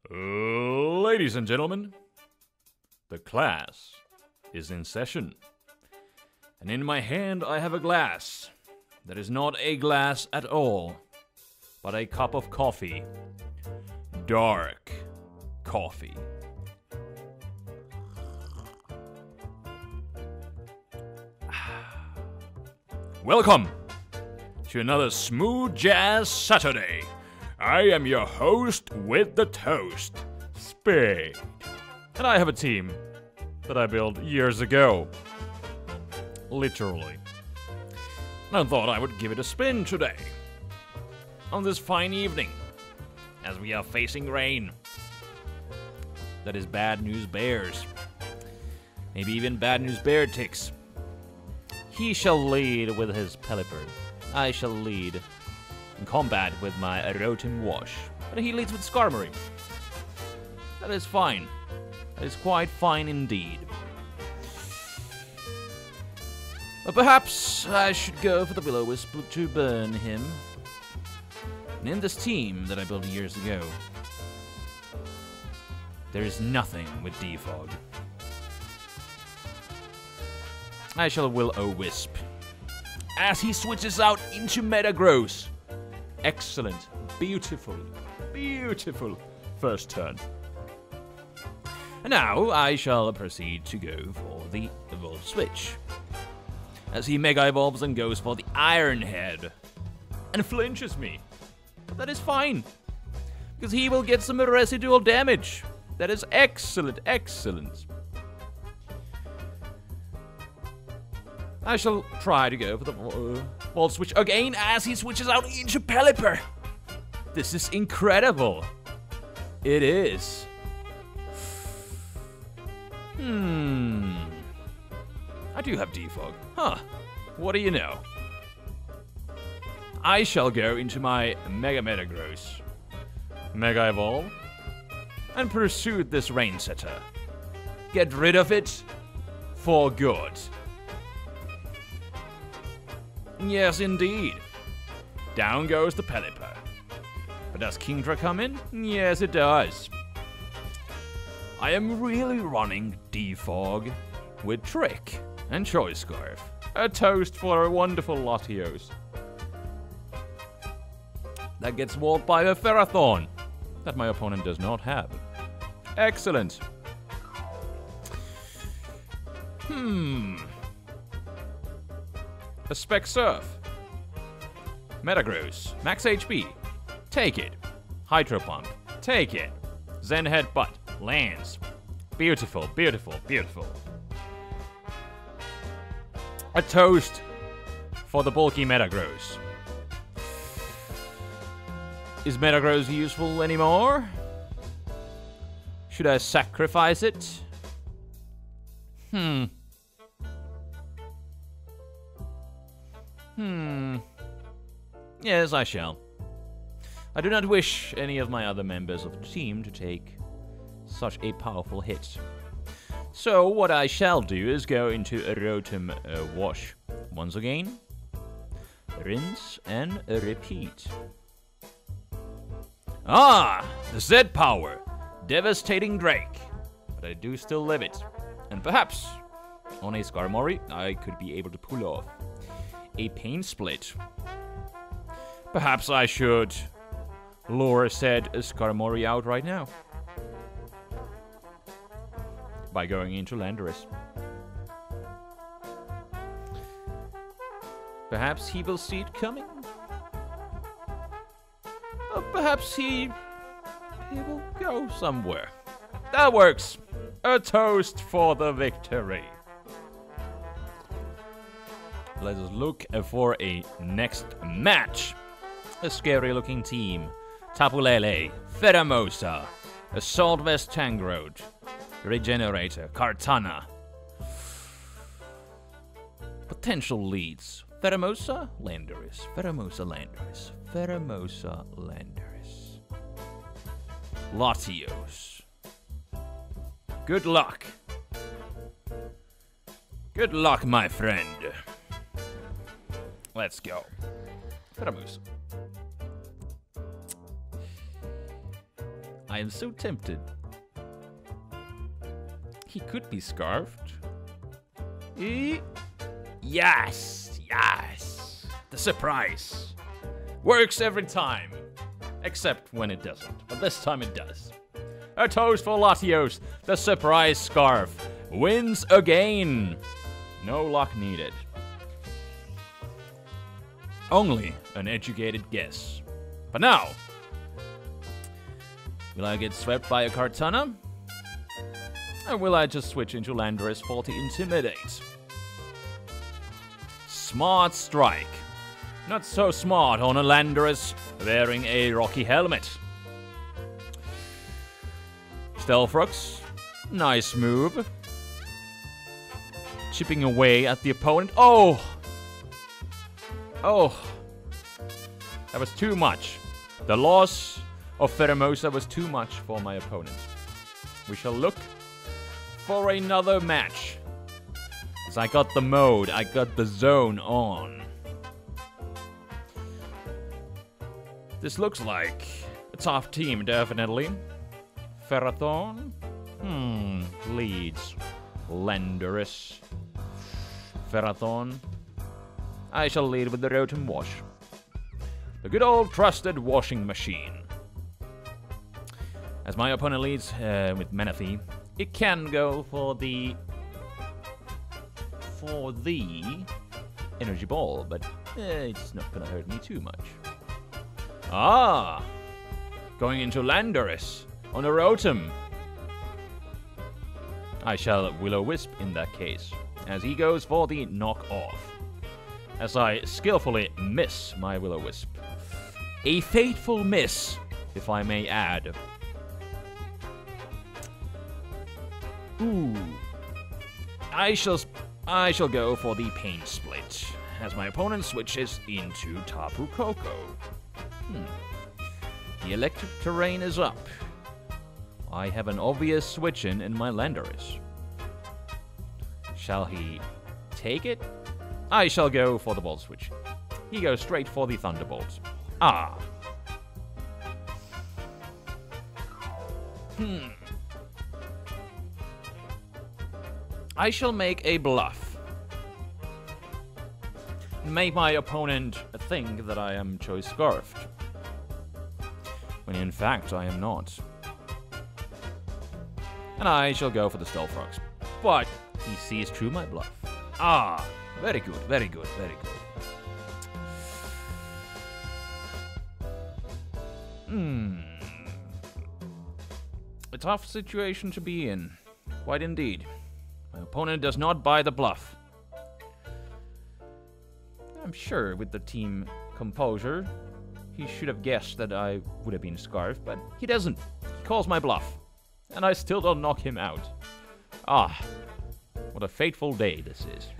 Ladies and gentlemen, the class is in session. And in my hand I have a glass that is not a glass at all, but a cup of coffee. Dark coffee. Welcome to another Smooth Jazz Saturday. I am your host with the toast, Spade. And I have a team that I built years ago. Literally. And I thought I would give it a spin today. On this fine evening, as we are facing rain. That is bad news bears. Maybe even bad news bear ticks. He shall lead with his Pelipper. I shall lead in combat with my Rotem Wash. But he leads with Skarmory. That is fine. That is quite fine indeed. But perhaps I should go for the Will-O-Wisp to burn him. And in this team that I built years ago, there is nothing with Defog. I shall Will-O-Wisp as he switches out into Metagross. Excellent, beautiful, beautiful first turn. And now I shall proceed to go for the Evolve Switch, as he Mega Evolves and goes for the Iron Head and flinches me. But that is fine, because he will get some residual damage. That is excellent, excellent. I shall try to go for the Volt Switch again as he switches out into Pelipper. This is incredible. It is. I do have Defog. Huh. What do you know? I shall go into my Mega Metagross. Mega Evolve. And pursue this Rain Setter. Get rid of it for good. Yes, indeed. Down goes the Pelipper. But does Kingdra come in? Yes, it does. I am really running Defog with Trick and Choice Scarf. A toast for a wonderful Latios. That gets walled by a Ferrothorn that my opponent does not have. Excellent. A Spec Surf. Metagross. Max HP. Take it. Hydro Pump. Take it. Zen Headbutt. Lands. Beautiful, beautiful, beautiful. A toast for the bulky Metagross. Is Metagross useful anymore? Should I sacrifice it? Yes, I shall. I do not wish any of my other members of the team to take such a powerful hit. So what I shall do is go into a Rotom Wash once again. Rinse and repeat. Ah! The Z power! Devastating Drake. But I do still live it. And perhaps on a Skarmory I could be able to pull off a Pain Split. Perhaps I should lure said Skarmory out right now by going into Landorus. Perhaps he will see it coming. Or perhaps he will go somewhere. That works. A toast for the victory. Let us look for a next match. A scary looking team. Tapu Lele, Pheromosa, Assault Vest Tangrowth, Regenerator, Kartana. Potential leads. Pheromosa, Landorus. Pheromosa, Landorus. Pheromosa, Landorus. Latios. Good luck. Good luck, my friend. Let's go. Pheromosa. I am so tempted. He could be scarfed. Yes! Yes! The surprise. Works every time. Except when it doesn't. But this time it does. A toast for Latios. The surprise scarf wins again. No luck needed. Only an educated guess. But now, will I get swept by a Kartana? Or will I just switch into Landorus for the Intimidate? Smart strike. Not so smart on a Landorus wearing a rocky helmet. Stealthrux. Nice move. Chipping away at the opponent. Oh! Oh! That was too much. The loss of Pheromosa was too much for my opponent. We shall look for another match. Because I got the mode, I got the zone on. This looks like a tough team, definitely. Ferrothorn. Leads. Landorus. Ferrothorn. I shall lead with the Rotom Wash. The good old trusted washing machine. As my opponent leads with Manaphy, it can go for the Energy Ball, but it's not gonna hurt me too much. Ah! Going into Landorus on a Rotom. I shall Will-O-Wisp in that case, as he goes for the knock-off. As I skillfully miss my Will-O-Wisp. A fateful miss, if I may add. Ooh. I shall go for the Pain Split, as my opponent switches into Tapu Koko. The electric terrain is up. I have an obvious switch-in my Landorus. Shall he take it? I shall go for the Volt Switch. He goes straight for the Thunderbolt. Ah. I shall make a bluff. Make my opponent think that I am Choice Scarfed. When in fact I am not. And I shall go for the Stealthrux. But he sees through my bluff. Ah, very good, very good, very good. A tough situation to be in. Quite indeed. My opponent does not buy the bluff. I'm sure with the team composure, he should have guessed that I would have been Scarfed, but he doesn't. He calls my bluff. And I still don't knock him out. Ah, what a fateful day this is.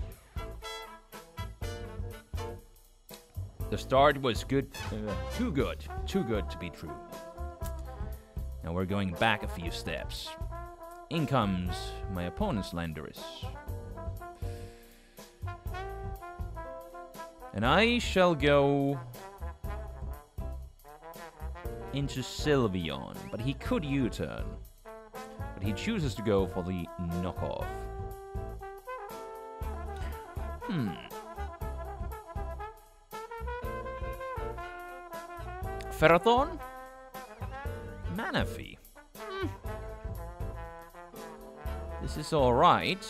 The start was good, too good to be true. Now we're going back a few steps. In comes my opponent's Landorus. And I shall go into Sylveon, but he could U-turn. But he chooses to go for the knockoff. Ferrothorn? Manaphy. This is alright.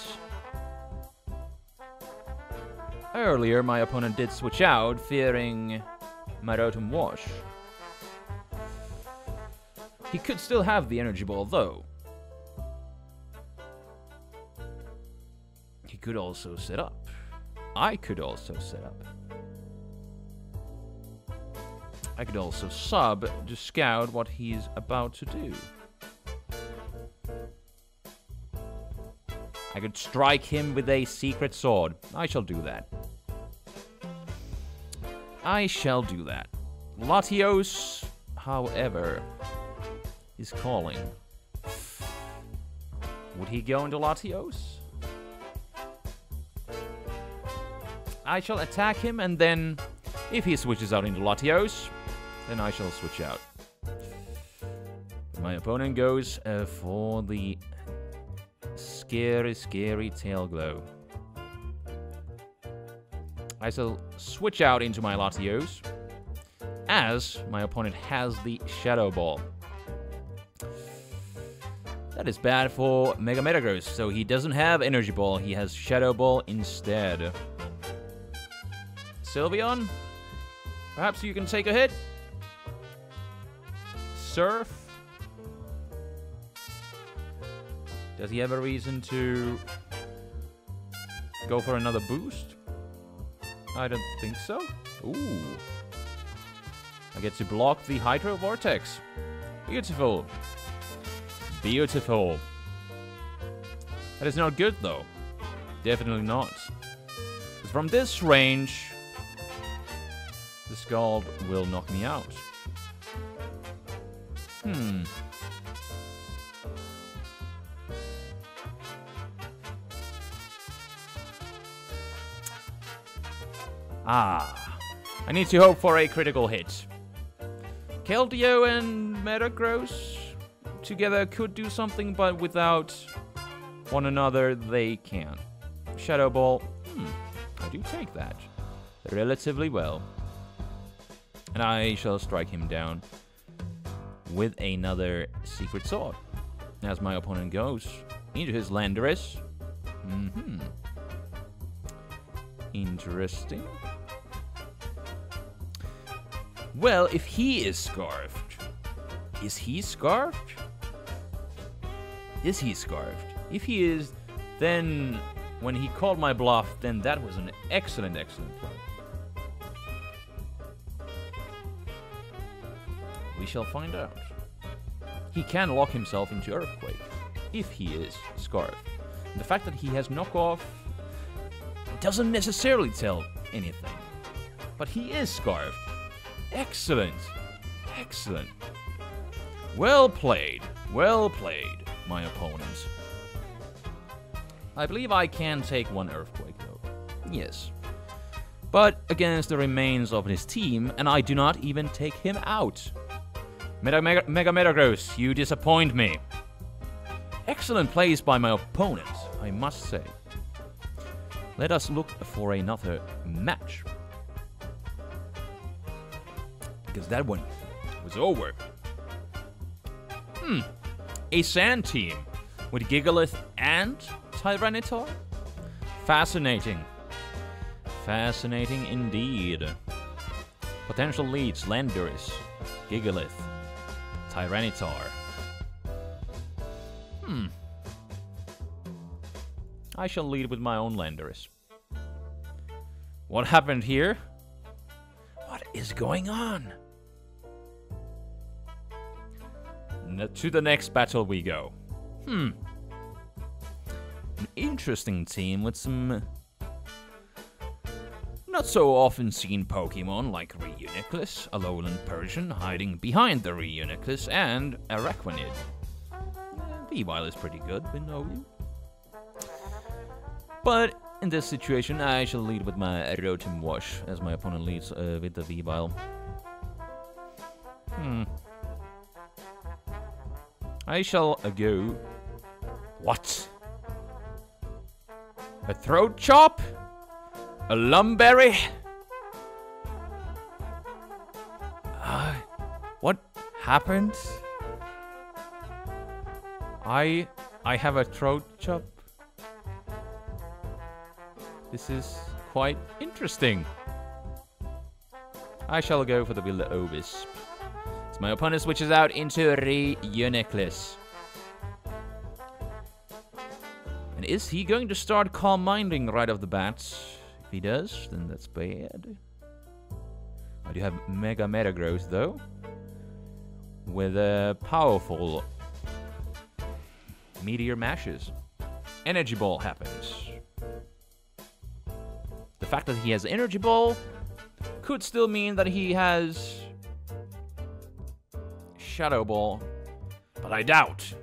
Earlier, my opponent did switch out, fearing my Rotom Wash. He could still have the Energy Ball, though. He could also set up. I could also set up. I could also sub to scout what he's about to do. I could strike him with a secret sword. I shall do that. I shall do that. Latios, however, is calling. Would he go into Latios? I shall attack him, and then, if he switches out into Latios, then I shall switch out. My opponent goes for the scary, scary tail glow. I shall switch out into my Latios, as my opponent has the Shadow Ball. That is bad for Mega Metagross, so he doesn't have Energy Ball, he has Shadow Ball instead. Sylveon, perhaps you can take a hit? Surf? Does he have a reason to go for another boost? I don't think so. Ooh. I get to block the Hydro Vortex. Beautiful. Beautiful. That is not good, though. Definitely not. Because from this range, the Scald will knock me out. I need to hope for a critical hit. Keldeo and Metagross together could do something, but without one another, they can't. Shadow Ball, I do take that relatively well. And I shall strike him down with another Secret Sword. As my opponent goes into his Landorus. Interesting. Well, if he is Scarfed, is he Scarfed? Is he Scarfed? If he is, then when he called my bluff, then that was an excellent, excellent play. We shall find out. He can lock himself into Earthquake if he is Scarfed. And the fact that he has knockoff doesn't necessarily tell anything. But he is Scarfed. Excellent. Excellent. Well played. Well played, my opponent. I believe I can take one Earthquake, though. Yes. But against the remains of his team, and I do not even take him out. Mega Metagross, you disappoint me. Excellent plays by my opponent, I must say. Let us look for another match. Because that one was over. A Sand team with Gigalith and Tyranitar? Fascinating. Fascinating indeed. Potential leads, Landorus, Gigalith, Tyranitar. I shall lead with my own Landorus. What happened here? What is going on? To the next battle we go. An interesting team with some not so often seen Pokemon like Reuniclus, Alolan Persian hiding behind the Reuniclus, and Araquanid. Weavile is pretty good, we know you. But in this situation, I shall lead with my Rotom Wash, as my opponent leads with the Weavile. I shall go... What? A Throat Chop? A Lumberry? What happened? I have a Throat Chop? This is quite interesting. I shall go for the Will-O-Wisp. As my opponent switches out into Reuniclus. And is he going to start Calm Minding right off the bat? If he does, then that's bad. I do have Mega Metagross, though. With a powerful Meteor Mashes. Energy Ball happens. The fact that he has Energy Ball could still mean that he has Shadow Ball, but I doubt.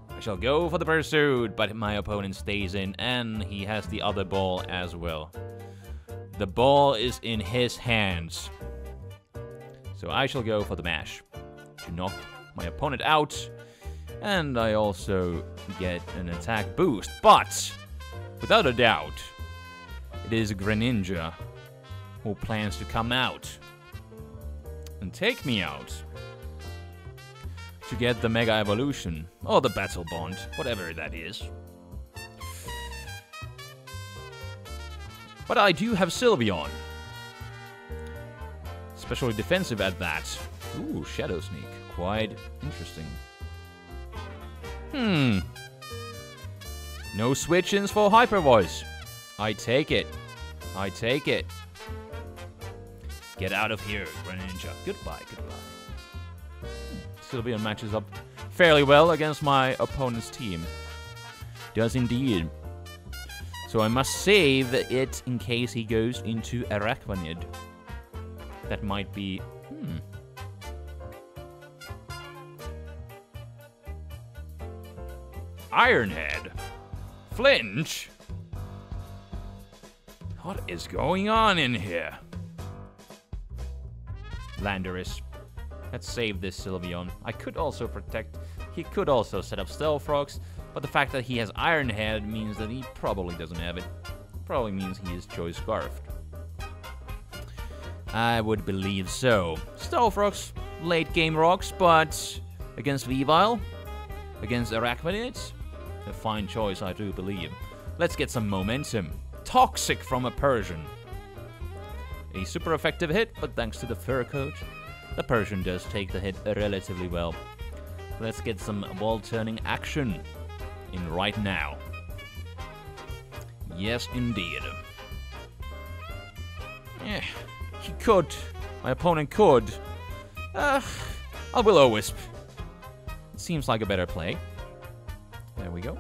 I shall go for the Pursuit, but my opponent stays in, and he has the other ball as well. The ball is in his hands. So I shall go for the Mash to knock my opponent out. And I also get an attack boost. But, without a doubt, it is Greninja who plans to come out and take me out to get the Mega Evolution. Or the Battle Bond, whatever that is. But I do have Sylveon. Especially defensive at that. Ooh, Shadow Sneak. Quite interesting. No switch-ins for Hyper Voice. I take it. I take it. Get out of here, Greninja. Goodbye, goodbye. Sylveon matches up fairly well against my opponent's team. Does indeed. So I must save it in case he goes into Araquanid. That might be... Ironhead. Flinch? What is going on in here? Landorus. Let's save this Sylveon. I could also protect... He could also set up Stealth Rocks, but the fact that he has Ironhead means that he probably doesn't have it. Probably means he is Choice Scarfed. I would believe so. Stealth Rocks, late game rocks, but against Weavile, against Araquanid, a fine choice, I do believe. Let's get some momentum. Toxic from a Persian. A super effective hit, but thanks to the fur coat, the Persian does take the hit relatively well. Let's get some ball-turning action in right now. Yes, indeed. He could. My opponent could. I'll Will-O-Wisp. It seems like a better play. There we go.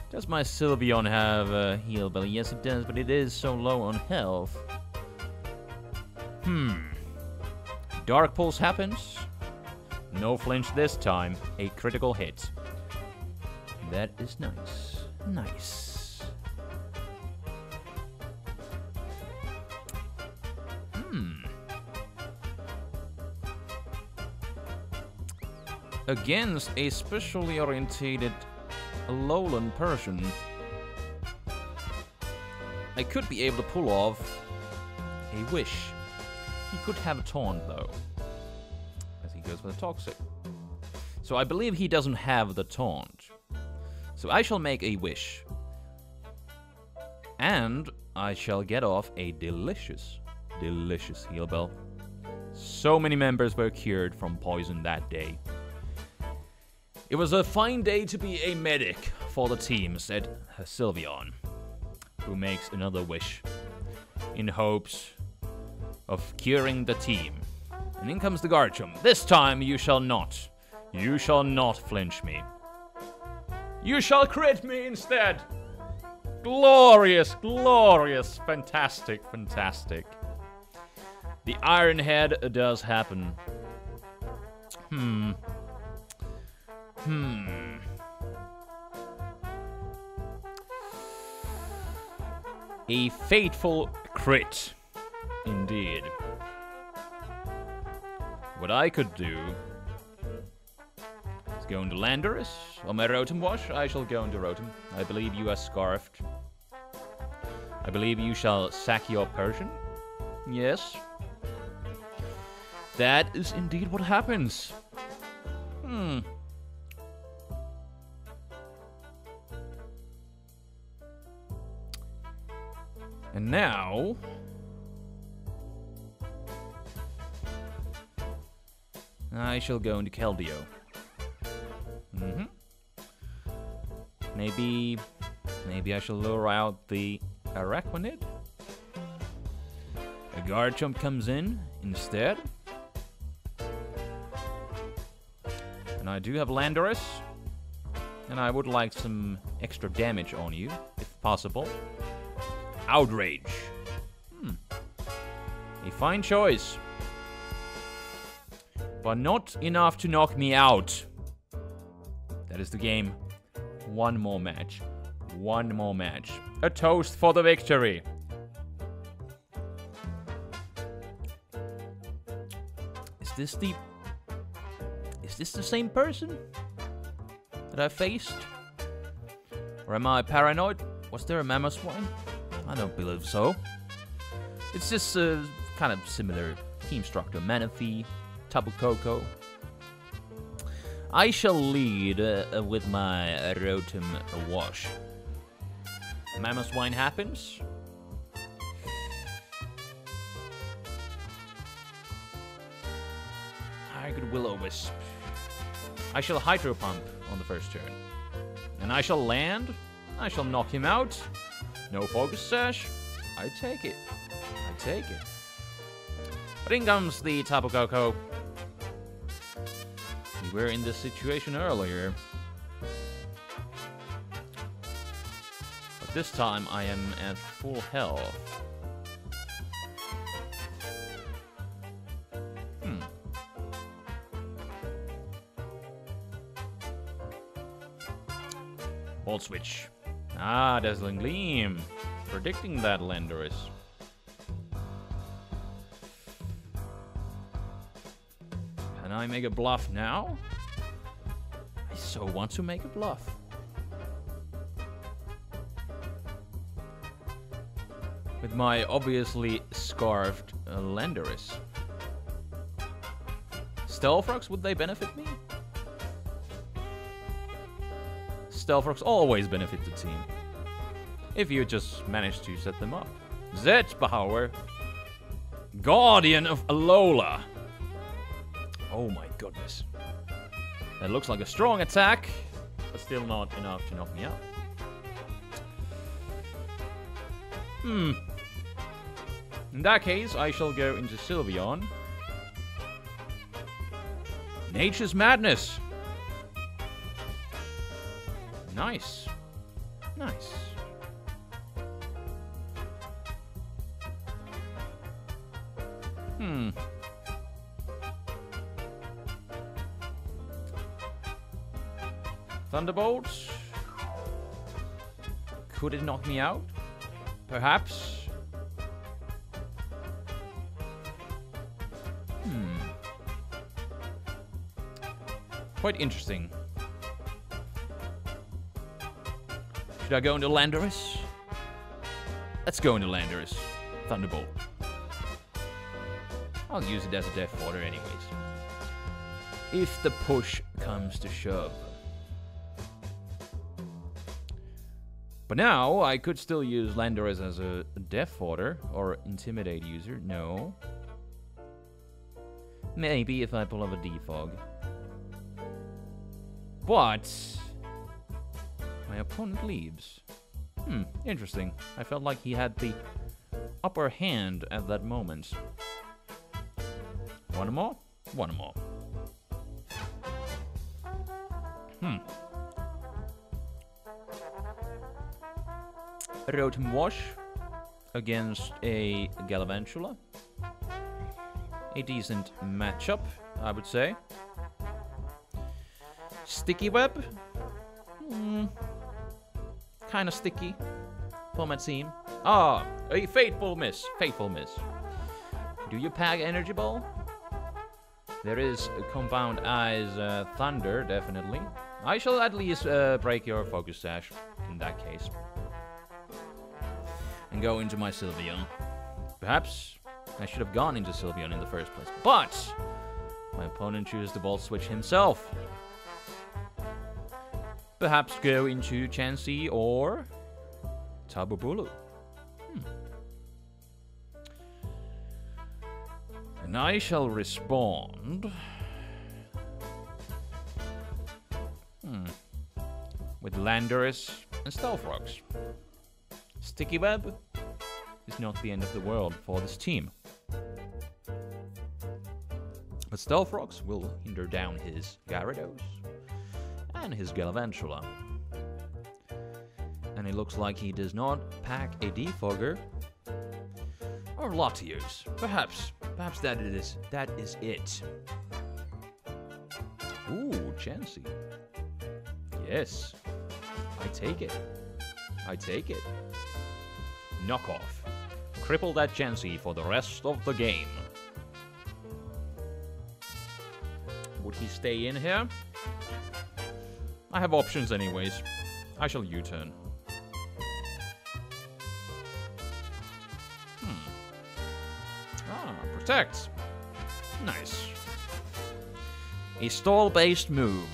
Does my Sylveon have a heal belly? Yes, it does, but it is so low on health. Dark Pulse happens. No flinch this time. A critical hit. That is nice. Nice. Against a specially orientated Alolan Persian, I could be able to pull off a Wish. He could have a Taunt, though, as he goes for the Toxic. So I believe he doesn't have the Taunt. So I shall make a Wish. And I shall get off a delicious, delicious Heal Bell. So many members were cured from poison that day. It was a fine day to be a medic for the team, said Sylveon, who makes another wish in hopes of curing the team. And in comes the Garchomp. This time you shall not flinch me. You shall crit me instead. Glorious, glorious, fantastic, fantastic. The Ironhead does happen. A fateful crit, indeed. What I could do is go into Landorus, or my Rotom Wash. I shall go into Rotom. I believe you are Scarfed. I believe you shall sack your Persian. Yes. That is indeed what happens. And now... I shall go into Keldeo. Maybe I shall lure out the Araquanid. A Garchomp comes in instead. And I do have Landorus. And I would like some extra damage on you, if possible. Outrage. A fine choice. But not enough to knock me out. That is the game. One more match. One more match. A toast for the victory. Is Is this the same person that I faced? Or am I paranoid? Was there a mammoth swine? I don't believe so. It's just a kind of similar team structure. Manaphy, Tapu Koko. I shall lead with my Rotom Wash. Mammoth swine happens. I could Will-O-Wisp. I shall Hydro Pump on the first turn. And I shall land. I shall knock him out. No Focus Sash. I take it. I take it. But in comes the Tapu Koko. We were in this situation earlier. But this time I am at full health. Volt Switch. Ah, Dazzling Gleam. Predicting that, Landorus. Can I make a bluff now? I so want to make a bluff. With my obviously scarfed Landorus. Stealth would they benefit me? Stealth always benefit the team. If you just manage to set them up. Z-Power. Guardian of Alola. Oh my goodness. That looks like a strong attack, but still not enough to knock me out. In that case, I shall go into Sylveon. Nature's Madness. Nice. Nice. Thunderbolt. Could it knock me out? Perhaps. Quite interesting. Should I go into Landorus? Let's go into Landorus. Thunderbolt. I'll use it as a death fodder anyways. If the push comes to shove. But now, I could still use Landorus as a death fodder or intimidate user. No. Maybe if I pull up a defog. But my opponent leaves. Interesting. I felt like he had the upper hand at that moment. One more? One more. Rotom Wash against a Galvantula. A decent matchup, I would say. Sticky Web. Kind of sticky for my team. Ah, a fateful miss. Fateful miss. Do you pack Energy Ball? There is a Compound Eyes Thunder, definitely. I shall at least break your Focus Sash in that case. And go into my Sylveon. Perhaps I should have gone into Sylveon in the first place. But my opponent chooses the Volt Switch himself. Perhaps go into Chansey or Tabubulu. And I shall respond with Landorus and Stealth Rocks. Sticky Web is not the end of the world for this team. But Stealth Rocks will hinder down his Gyarados and his Galvantula. And it looks like he does not pack a Defogger or Latios. Perhaps that is it. Ooh, Chansey. Yes, I take it. I take it. Knock off. Cripple that Chansey for the rest of the game. Would he stay in here? I have options anyways. I shall U-turn. Ah, protect. Nice. A stall-based move.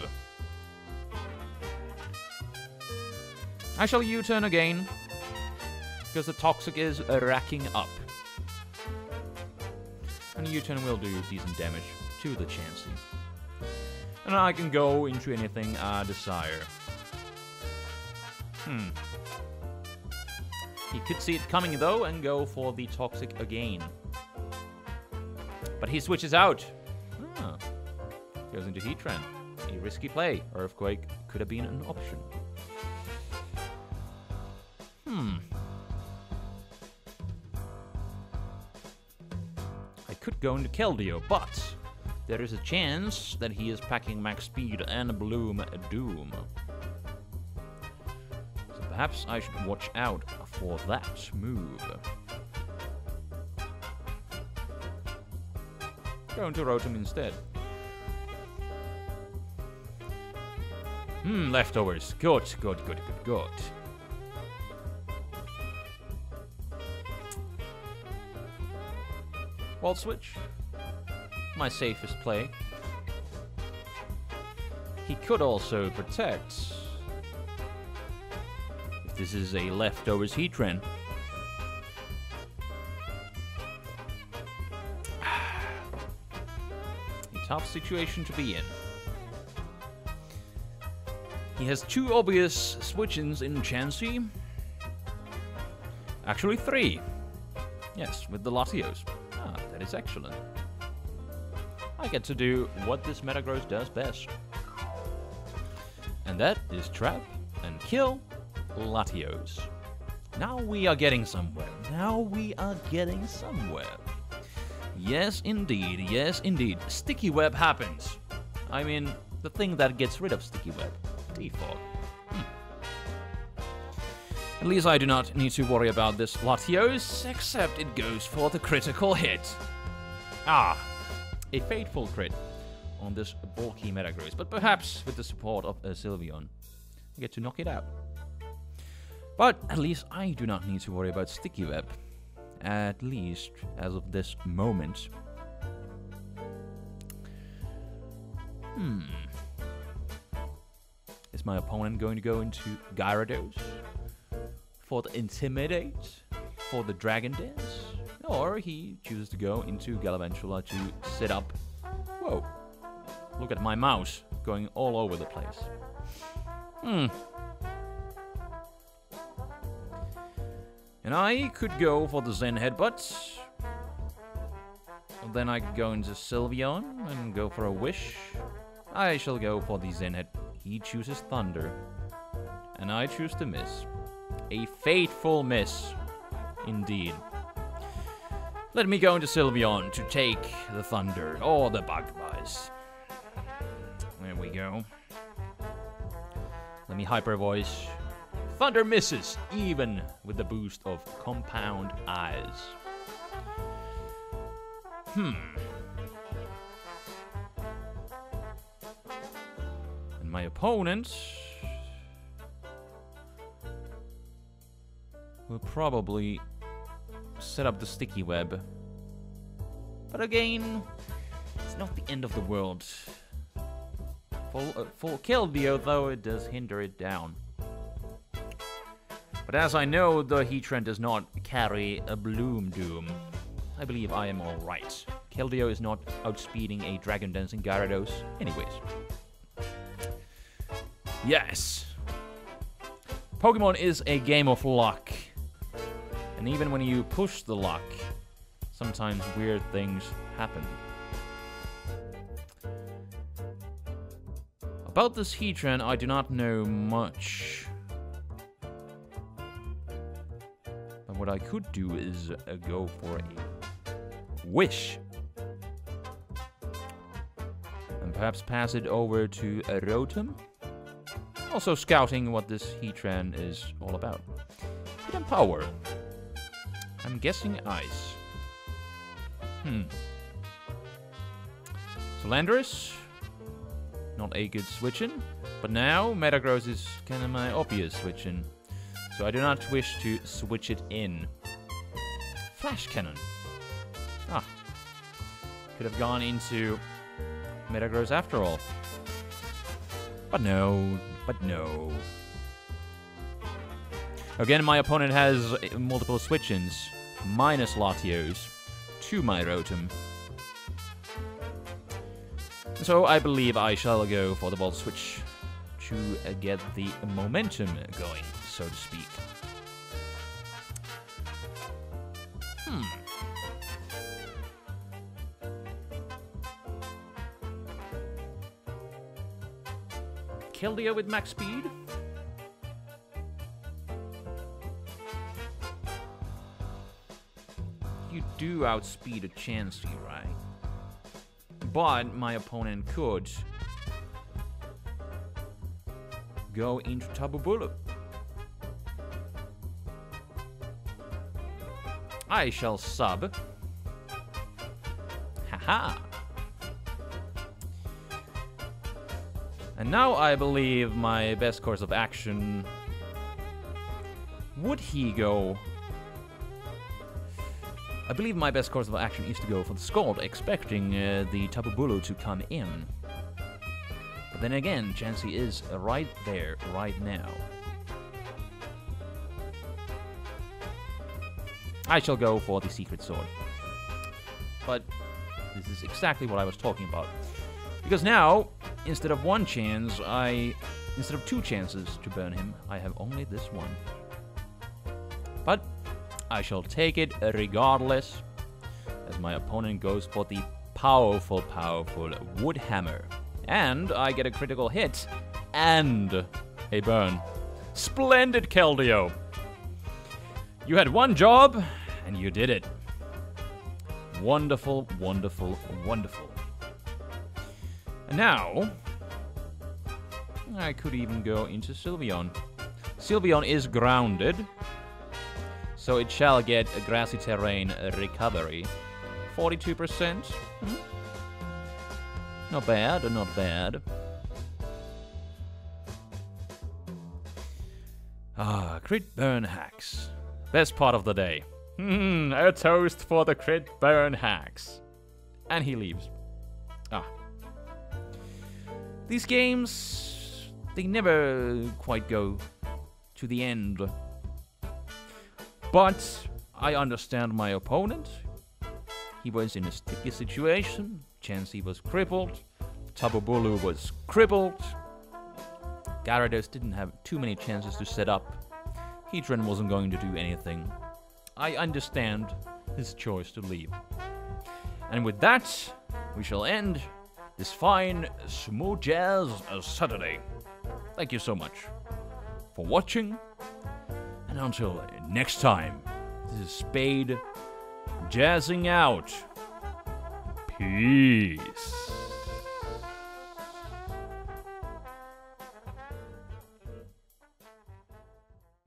I shall U-turn again, because the toxic is racking up. And U-turn will do decent damage to the Chansey. And I can go into anything I desire. He could see it coming though and go for the toxic again. But he switches out. Ah. Goes into Heatran. A risky play. Earthquake could have been an option. I could go into Keldeo, but there is a chance that he is packing max speed and Bloom Doom. So perhaps I should watch out for that move. Go into Rotom instead. Leftovers. Good. Volt Switch. My safest play. He could also protect. If this is a leftovers Heatran. A tough situation to be in. He has two obvious switch-ins in Chansey. Actually 3. Yes, with the Latios. Ah, that is excellent. I get to do what this Metagross does best. And that is trap and kill Latios. Now we are getting somewhere. Yes, indeed. Sticky Web happens. I mean, the thing that gets rid of Sticky Web. Defog. At least I do not need to worry about this Latios, except it goes for the critical hit. Ah, a fateful crit on this bulky Metagross, but perhaps with the support of Sylveon, I get to knock it out. But at least I do not need to worry about Sticky Web, at least as of this moment. Is my opponent going to go into Gyarados for the Intimidate, for the Dragon Dance, or he chooses to go into Galvantula to sit up? Whoa, look at my mouse going all over the place. And I could go for the Zen Headbutt. Then I could go into Sylveon and go for a Wish. I shall go for the Zen Head. He chooses Thunder. And I choose to miss. A fateful miss. Indeed. Let me go into Sylveon to take the Thunder or the Bug Buzz. There we go. Let me Hyper Voice. Thunder misses, even with the boost of Compound Eyes. And my opponent will probably set up the Sticky Web. But again, it's not the end of the world. For Keldeo, though, it does hinder it down. But as I know, the Heatran does not carry a Bloom Doom. I believe I am alright. Keldeo is not outspeeding a Dragon Dancing Gyarados. Anyways. Yes. Pokemon is a game of luck. And even when you push the luck, sometimes weird things happen. About this Heatran, I do not know much. But what I could do is go for a Wish. And perhaps pass it over to a Rotom. Also scouting what this Heatran is all about. Hidden Power. I'm guessing Ice. So Landorus. not a good switch-in. But now, Metagross is kind of my obvious switch-in. So I do not wish to switch it in. Flash Cannon. Ah. Could have gone into Metagross after all. But no. But no. Again, my opponent has multiple switch-ins. Minus Latios to my Rotom. So I believe I shall go for the Volt Switch to get the momentum going, so to speak. Keldeo with max speed? You do outspeed a Chansey, right? But my opponent could go into Tabubulu. I shall sub. Haha. And now I believe my best course of action... Would he go... I believe my best course of action is to go for the Scald, expecting the Tabubulu to come in. But then again, Chansey is right there, right now. I shall go for the Secret Sword. But this is exactly what I was talking about. Because now, instead of one chance, instead of two chances to burn him, I have only this one. But I shall take it regardless, as my opponent goes for the powerful, powerful Wood Hammer. And I get a critical hit and a burn. Splendid, Keldeo! You had one job, and you did it. Wonderful, wonderful, wonderful. And now, I could even go into Sylveon. Sylveon is grounded, so it shall get a Grassy Terrain recovery. 42%. Not bad, not bad. Ah, crit burn hacks. Best part of the day. A toast for the crit burn hacks. And he leaves. Ah. These games, they never quite go to the end. But I understand my opponent. He was in a sticky situation. Chansey was crippled. Tabubulu was crippled. Gyarados didn't have too many chances to set up. Heatran wasn't going to do anything. I understand his choice to leave. And with that, we shall end this fine Smooth Jazz Saturday. Thank you so much for watching. And until next time, this is Spade jazzing out. Peace.